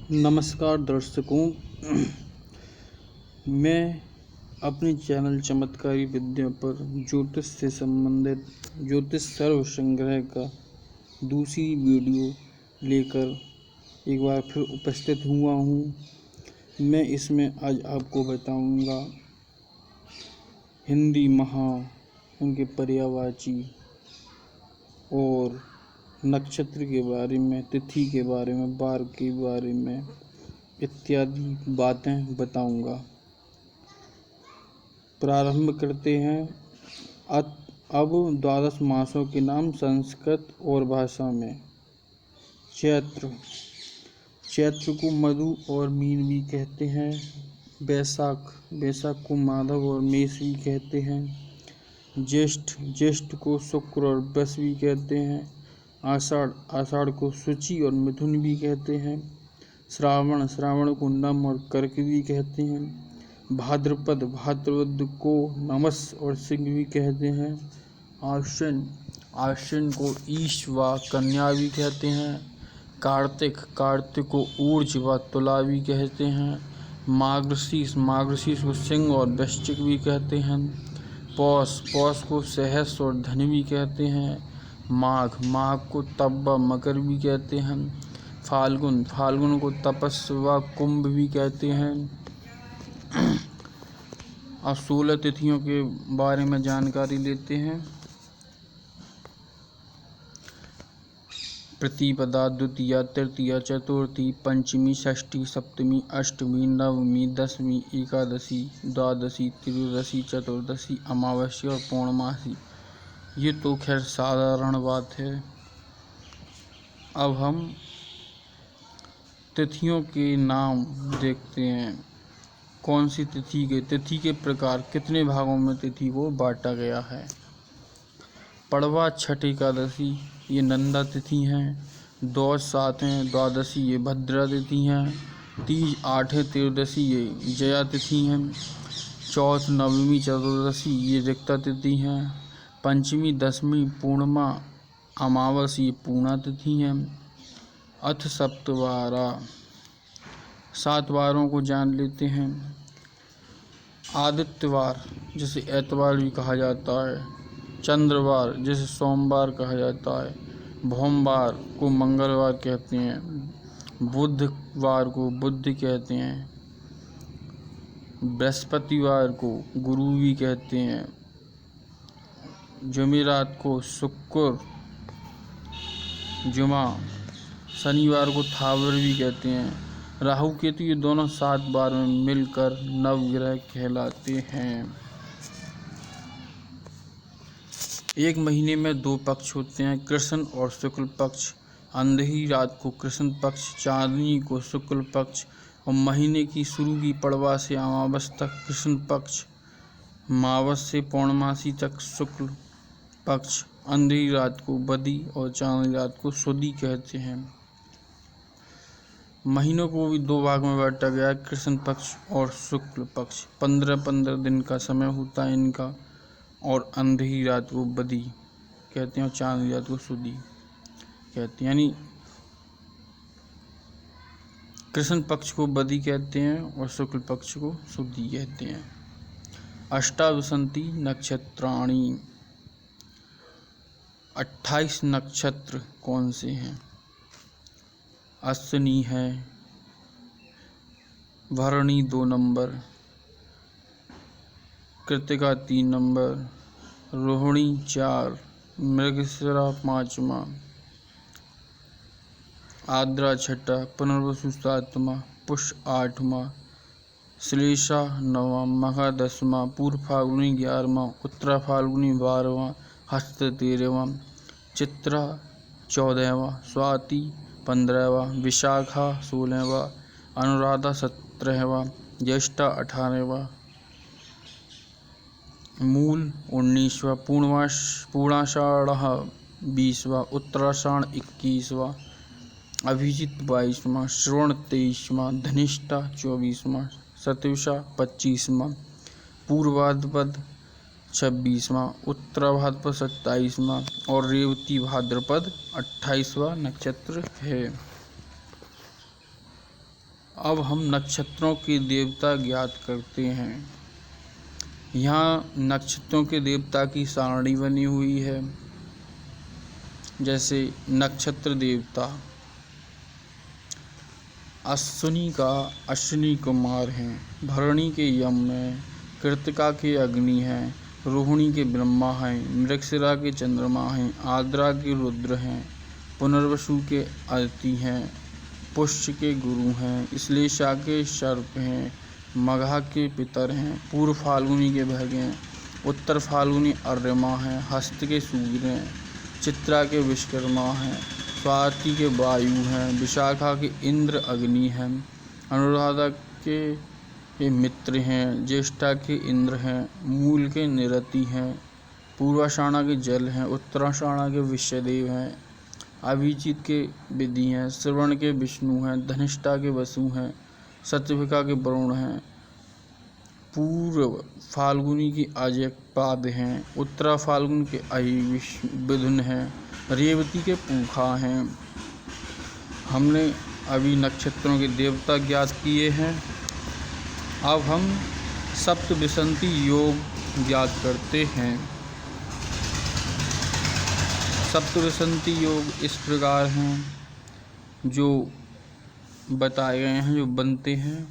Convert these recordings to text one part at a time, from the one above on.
नमस्कार दर्शकों। मैं अपने चैनल चमत्कारी विद्या पर ज्योतिष से संबंधित ज्योतिष सर्व संग्रह का दूसरी वीडियो लेकर एक बार फिर उपस्थित हुआ हूँ। मैं इसमें आज आपको बताऊँगा हिंदी माह, उनके पर्यायवाची और नक्षत्र के बारे में, तिथि के बारे में, वार के बारे में इत्यादि बातें बताऊंगा। प्रारंभ करते हैं। अब 12 मासों के नाम संस्कृत और भाषा में। चैत्र को मधु और मीन भी कहते हैं। वैशाख को माधव और मेष भी कहते हैं। ज्येष्ठ को शुक्र और वृष भी कहते हैं। आषाढ़ को शुचि और मिथुन भी कहते हैं। श्रावण को नम और कर्क भी कहते हैं। भाद्रपद को नमस और सिंह भी कहते हैं। आश्विन को ईश व कन्या भी कहते हैं। कार्तिक को ऊर्ज व तुला भी कहते हैं। मार्गशीर्ष को सिंह और वृश्चिक भी कहते हैं। पौष को सहस और धन भी कहते हैं। माघ को तब व मकर भी कहते हैं। फाल्गुन को तपस व कुंभ भी कहते हैं। अब 16 तिथियों के बारे में जानकारी लेते हैं। प्रतिपदा, द्वितीया, तृतीया, चतुर्थी, पंचमी, षष्ठी, सप्तमी, अष्टमी, नवमी, दशमी, एकादशी, द्वादशी, त्रयोदशी, चतुर्दशी, अमावस्या और पूर्णमासी। ये तो खैर साधारण बात है। अब हम तिथियों के नाम देखते हैं। कौन सी तिथि के प्रकार, कितने भागों में तिथि को बांटा गया है। पड़वा, छठ, एकादशी ये नंदा तिथि हैं। दौज 7 हैं। द्वादशी ये भद्रा तिथि हैं। तीज 8 है। त्रयोदशी ये जया तिथि हैं। चौथ, नवमी, चतुर्दशी ये रिक्ता तिथि हैं। पंचमी, दशमी, पूर्णिमा, अमावस ये पूर्णा तिथि हैं। अथ सप्तवारा, 7 वारों को जान लेते हैं। आदित्यवार जिसे एतवार भी कहा जाता है। चंद्रवार जिसे सोमवार कहा जाता है। भोमवार को मंगलवार कहते हैं। बुधवार को बुध कहते हैं। बृहस्पतिवार को गुरु भी कहते हैं। जुमेरात को शुक्र, जुमा। शनिवार को थावर भी कहते हैं। राहु केतु ये दोनों 7 बार में मिलकर नवग्रह कहलाते हैं। एक महीने में 2 पक्ष होते हैं, कृष्ण और शुक्ल पक्ष। अंधेरी रात को कृष्ण पक्ष, चांदनी को शुक्ल पक्ष और महीने की शुरू की पड़वा से अमावस तक कृष्ण पक्ष, मावस से पूर्णमासी तक शुक्ल पक्ष। अंधेरी रात को बदी और चांदनी रात को सुदी कहते हैं। महीनों को भी 2 भाग में बांटा गया है, कृष्ण पक्ष और शुक्ल पक्ष। 15-15 दिन का समय होता है इनका। और अंधेरी रात को बदी कहते हैं और चांदनी रात को सुदी कहते हैं। यानी कृष्ण पक्ष को बदी कहते हैं और शुक्ल पक्ष को सुदी कहते हैं। अष्टाविंशति नक्षत्राणि, 28 नक्षत्र कौन से हैं। अश्विनी है, भरणी 2 नंबर, कृतिका 3 नंबर, रोहिणी 4, मृगशिरा 5वां, आद्रा 6, पुनर्वसु 7वां, पुष्य 8वां, श्लेषा 9वां, मघा 10वां, पूर्व फाल्गुनी 11वां, उत्तरा फाल्गुनी 12वां, हस्त 13वां, चित्रा 14वां, स्वाति 15वां, विशाखा 16वां, अनुराधा 17वां, ज्येष्ठा 18वां, मूल 19वां, पूर्णाषाढ़ 20वां, उत्तराषाढ़ 21वां, अभिजित 22वां, श्रवण 23वां, धनिष्ठा 24वां, शतविषा 25वां, पूर्वाभाद्रपद 26वां, उत्तराभाद्रपद 27वां और रेवती भाद्रपद 28वां नक्षत्र है। अब हम नक्षत्रों के देवता ज्ञात करते हैं। यहाँ नक्षत्रों के देवता की सारणी बनी हुई है। जैसे नक्षत्र देवता अश्विनी का अश्विनी कुमार हैं, भरणी के यम हैं, कृतिका के अग्नि हैं, रोहिणी के ब्रह्मा हैं, मृगशिरा के चंद्रमा हैं, आर्द्रा के रुद्र हैं, पुनर्वसु के अदिति हैं, पुष्य के गुरु हैं, श्लेषा के सर्प हैं, मघा के पितर हैं, पूर्व फाल्गुनी के भग हैं, उत्तर फाल्गुनी अर्यमा हैं, हस्त के सूर्य हैं, चित्रा के विश्वकर्मा हैं, स्वाति के वायु हैं, विशाखा के इंद्र अग्नि हैं, अनुराधा के मित्र हैं, ज्येष्ठा के इंद्र हैं, मूल के निरति हैं, पूर्वाषाढ़ा के जल हैं, उत्तराषाढ़ा के विश्वदेव हैं, अभिजीत के विधि हैं, श्रवण के विष्णु हैं, धनिष्ठा के वसु हैं, सत्यभिका के वरुण हैं, पूर्व फाल्गुनी की अजयपाद हैं, उत्तरा फाल्गुन के विधुन हैं, रेवती के पूखा हैं। हमने अभी नक्षत्रों के देवता ज्ञात किए हैं। अब हम सप्तविंशति योग ज्ञात करते हैं। सप्तविंशति योग इस प्रकार हैं जो बताए गए हैं, जो बनते हैं।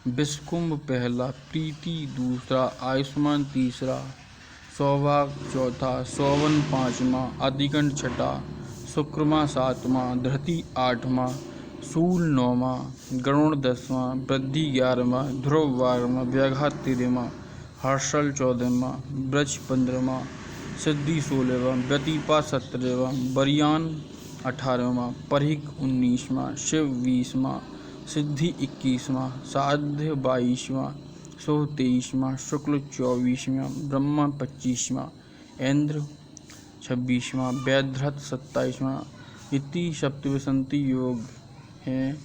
विषकुंभ पहला, प्रीति दूसरा, आयुष्मान तीसरा, सौभाग्य चौथा, सौवन पाँचवा, अधिकंठ छठा, शुक्रमा सातवां, धृति आठवां, शूल नौवां, गरुण दसवां, वृद्धि 11वां, ध्रुव 12वां, व्याघात 13वां, हर्षल 14वां, वृक्ष 15वां, सिद्धि 16वां, व्यतिपा 17वां, बरियान 18वां, परिक 19वां, शिव 20वां, सिद्धि 21वां, साध्य 22वां, शुभ 23वां, शुक्ल 24वां, ब्रह्मा 25वां, इंद्र 26वां, वैधृत 27वां। इति सप्तविंशति योग हैं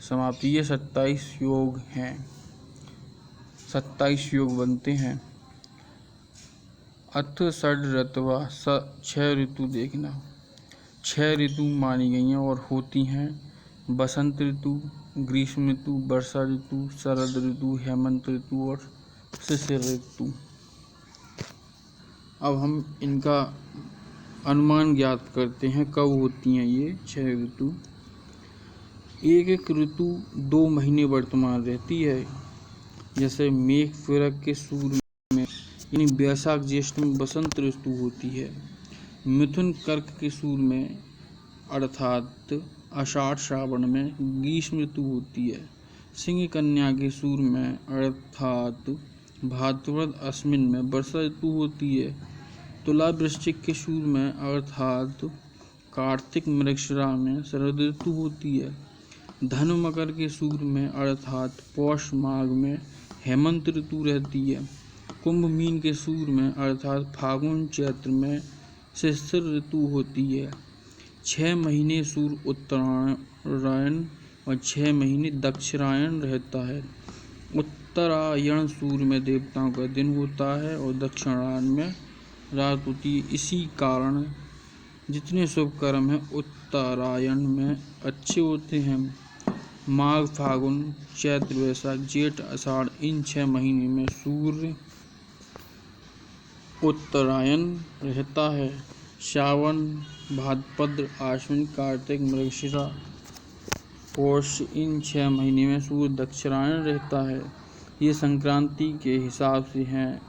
समाप्ति। ये 27 योग हैं, 27 योग बनते हैं। अथ षड ऋतवा, 6 ऋतु देखना। 6 ऋतु मानी गई हैं और होती हैं बसंत ऋतु, ग्रीष्म ऋतु, वर्षा ऋतु, शरद ऋतु, हेमंत ऋतु और शिशिर ऋतु। अब हम इनका अनुमान ज्ञात करते हैं कब होती हैं ये 6 ऋतु। एक एक ऋतु 2 महीने वर्तमान रहती है। जैसे मेघ फिरक के सूर में यानी वैशाख ज्येष्ठ में बसंत ऋतु होती है। मिथुन कर्क के सूर में अर्थात आषाढ़ श्रावण में ग्रीष्म ऋतु होती है। सिंह कन्या के सूर में अर्थात भाद्रपद अश्विन में वर्षा ऋतु होती है। तुला वृश्चिक के सूर में अर्थात कार्तिक मृगशिरा में शरद ऋतु होती है। धनु मकर के सूर में अर्थात पौष माघ में हेमंत ऋतु रहती है। कुंभ मीन के सूर में अर्थात फागुन चैत्र में शिशिर ऋतु होती है। 6 महीने सूर्य उत्तरायण और 6 महीने दक्षिणायन रहता है। उत्तरायण सूर्य में देवताओं का दिन होता है और दक्षिणायन में रात होती है। इसी कारण जितने शुभ कर्म हैं उत्तरायण में अच्छे होते हैं। माघ फागुन चैत्र वैशाख जेठ आषाढ़ इन 6 महीने में सूर्य उत्तरायण रहता है। श्रावण भाद्रपद आश्विन कार्तिक मृगशिरा पौष इन 6 महीने में सूर्य दक्षिणायन रहता है। ये संक्रांति के हिसाब से हैं।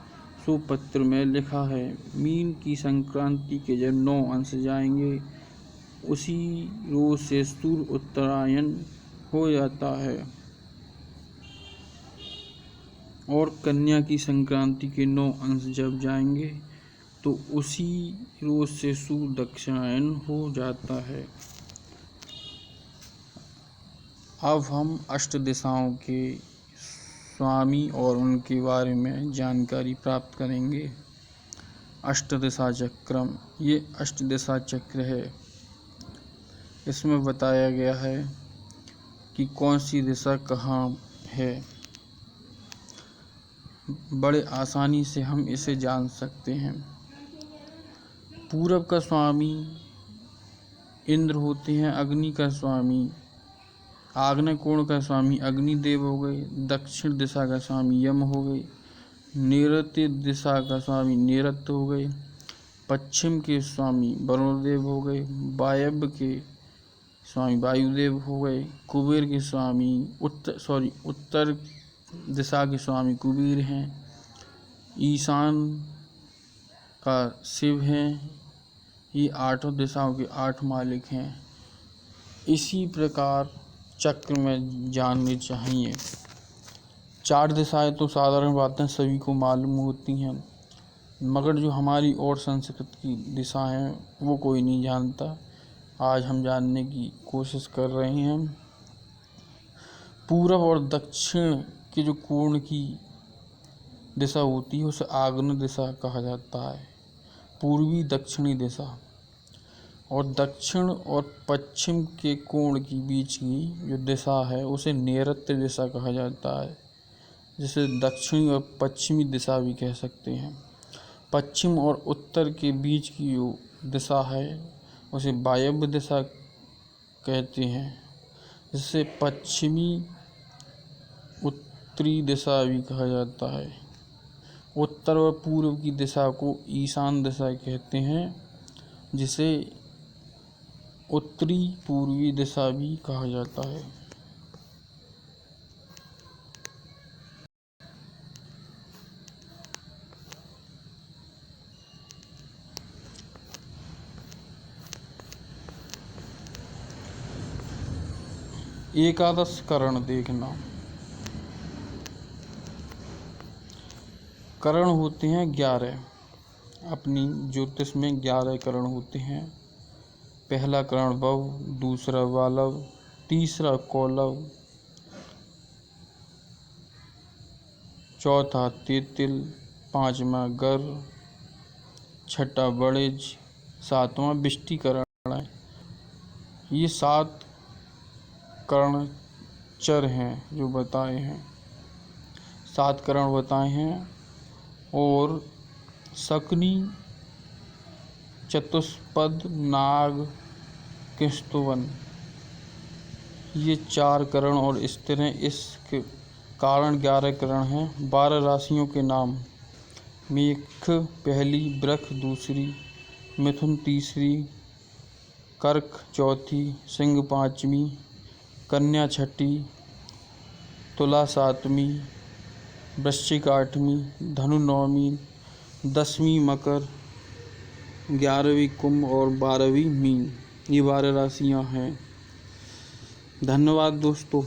सुपत्र में लिखा है मीन की संक्रांति के जब 9 अंश जाएंगे उसी रोज से सूर्य उत्तरायण हो जाता है और कन्या की संक्रांति के 9 अंश जब जाएंगे तो उसी रोज से सूर्य दक्षिणायन हो जाता है। अब हम अष्ट दिशाओं के स्वामी और उनके बारे में जानकारी प्राप्त करेंगे। अष्टदिशा चक्रम, ये अष्टदिशा चक्र है। इसमें बताया गया है कि कौन सी दिशा कहाँ है। बड़े आसानी से हम इसे जान सकते हैं। पूरब का स्वामी इंद्र होते हैं। अग्नि का स्वामी आग्नेय कोण का स्वामी अग्निदेव हो गए। दक्षिण दिशा का स्वामी यम हो गए। नैऋत्य दिशा का स्वामी नैऋत्य हो गए। पश्चिम के स्वामी वरुणदेव हो गए। वायव्य के स्वामी वायुदेव हो गए। कुबेर के स्वामी उत्तर दिशा के स्वामी कुबेर हैं। ईशान का शिव हैं। ये आठों दिशाओं के 8 मालिक हैं। इसी प्रकार चक्र में जाननी चाहिए। 4 दिशाएं तो साधारण बातें सभी को मालूम होती हैं, मगर जो हमारी और संस्कृत की दिशा है वो कोई नहीं जानता। आज हम जानने की कोशिश कर रहे हैं। पूरब और दक्षिण के जो कोण की दिशा होती है उसे आग्नेय दिशा कहा जाता है। पूर्वी दक्षिणी दिशा और दक्षिण और पश्चिम के कोण की बीच की जो दिशा है उसे नैऋत्य दिशा कहा जाता है, जिसे दक्षिणी और पश्चिमी दिशा भी कह सकते हैं। पश्चिम और उत्तर के बीच की जो दिशा है उसे वायव्य दिशा कहते हैं, जिसे पश्चिमी उत्तरी दिशा भी कहा जाता है। उत्तर और पूर्व की दिशा को ईशान दिशा कहते हैं, जिसे उत्तरी पूर्वी दिशा भी कहा जाता है। एकादश करण देखना। करण होते हैं 11। अपनी ज्योतिष में 11 करण होते हैं। पहला करण भव, दूसरा बालव, तीसरा कौलव, चौथा तेतिल, पांचवा गर, छठा बड़िज, सातवां विष्टिकरण है। ये 7 करण चर हैं जो बताए हैं। 7 करण बताए हैं। और शकुनी, चतुष्पद, नाग, किस्तुवन, ये 4 करण और स्थिर हैं। इस कारण 11 करण हैं। 12 राशियों के नाम: मेष पहली, वृष दूसरी, मिथुन तीसरी, कर्क चौथी, सिंह पांचवी, कन्या छठी, तुला सातवीं, वृश्चिक आठवीं, धनु नौवीं, 10वीं मकर, 11वीं कुंभ और 12वीं मीन। ये 12 राशियां हैं। धन्यवाद दोस्तों।